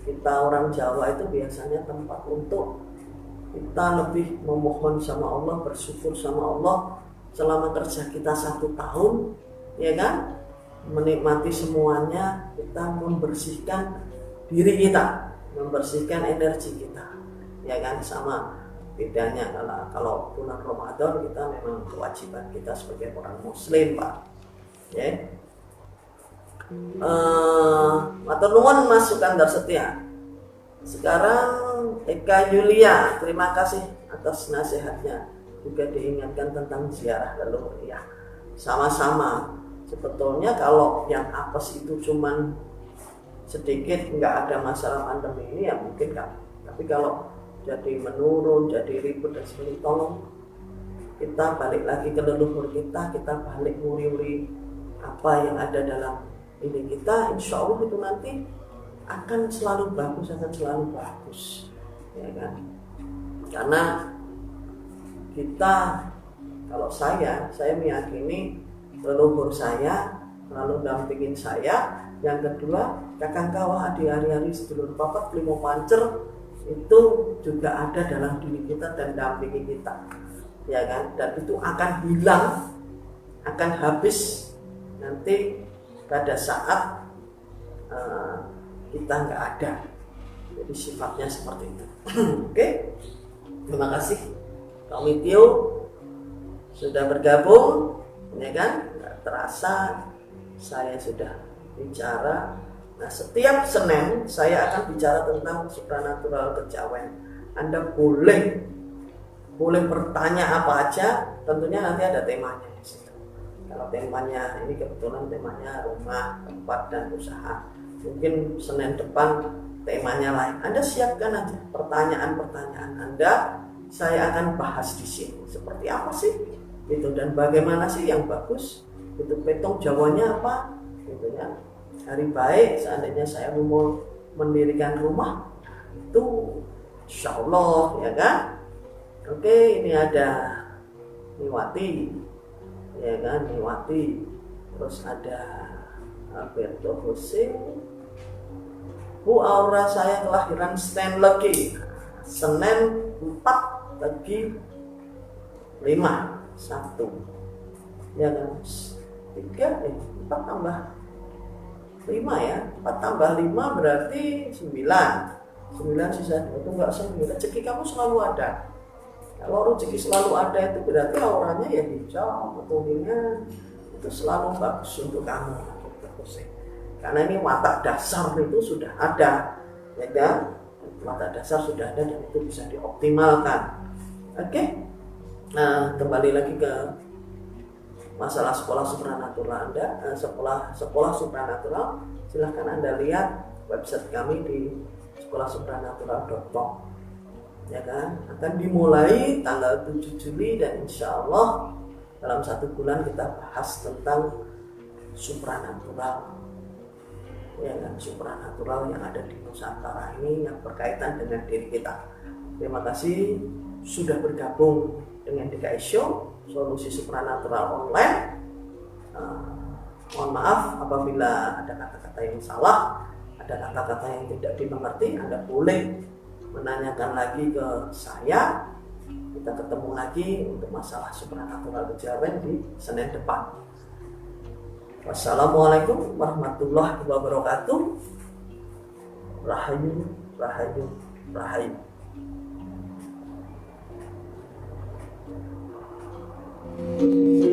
kita orang Jawa itu biasanya tempat untuk kita lebih memohon sama Allah, bersyukur sama Allah selama kerja kita 1 tahun, ya kan, menikmati semuanya, kita membersihkan diri kita, membersihkan energi kita, ya kan. Sama bedanya kalau bulan Ramadan kita memang kewajiban kita sebagai orang muslim Pak, ya. Matur nuwun Mas Sugandar Setia. Sekarang Eka Yulia, terima kasih atas nasihatnya, juga diingatkan tentang ziarah leluhur ya. Sama-sama. Sebetulnya kalau yang apes itu cuman sedikit, nggak ada masalah pandemi ini ya mungkin kan. Tapi kalau jadi menurun, jadi ribut dan sebagainya, tolong kita balik lagi ke leluhur kita balik nguri-nguri apa yang ada dalam ini kita, insya Allah itu nanti akan selalu bagus, ya kan. Karena kita, kalau saya meyakini leluhur saya lalu dampingin saya. Yang kedua, kakang kawah adi hari-hari sedulur papat limo pancer itu juga ada dalam diri kita dan dampingi kita, ya kan? Dan itu akan hilang, akan habis nanti pada saat kita nggak ada. Jadi sifatnya seperti itu. Oke, terima kasih Kak Tio sudah bergabung, ya kan? Nggak terasa saya sudah bicara. Nah, setiap Senin saya akan bicara tentang supranatural kejawen. Anda boleh bertanya apa aja, tentunya nanti ada temanya di situ. Kalau temanya ini kebetulan temanya rumah, tempat dan usaha. Mungkin Senin depan temanya lain. Anda siapkan aja pertanyaan-pertanyaan Anda, saya akan bahas di sini. Seperti apa sih? Itu dan bagaimana sih yang bagus? Itu petong Jawanya apa? Gitu ya. Hari baik seandainya saya mau mendirikan rumah itu insya Allah, ya kan. Oke, ini ada Niwati, ya kan, Niwati. Terus ada Alberto Jose. Bu, aura saya kelahiran Senin lagi, Senin 4 lagi 5 1, ya kan. 4 tambah 5 ya, 4 tambah 5 berarti 9 sisa 2 itu enggak 9. Rezeki kamu selalu ada. Kalau rezeki selalu ada itu berarti auranya ya hijau, kuningnya itu selalu bagus untuk kamu. Karena ini watak dasar itu sudah ada, ya kan? Watak dasar sudah ada dan itu bisa dioptimalkan. Oke, nah kembali lagi ke masalah sekolah supranatural Anda, sekolah supranatural, silahkan Anda lihat website kami di sekolahsupranatural.com, ya kan. Akan dimulai tanggal 7 Juli dan insya Allah dalam 1 bulan kita bahas tentang supranatural, ya kan, supranatural yang ada di Nusantara ini yang berkaitan dengan diri kita. Terima kasih sudah bergabung dengan DKI Show, solusi supranatural online. Mohon maaf apabila ada kata-kata yang salah, ada kata-kata yang tidak dimengerti. Anda boleh menanyakan lagi ke saya. Kita ketemu lagi untuk masalah supranatural kejawen di Senin depan. Wassalamualaikum warahmatullahi wabarakatuh. Rahayu, rahayu, rahayu. Thank you.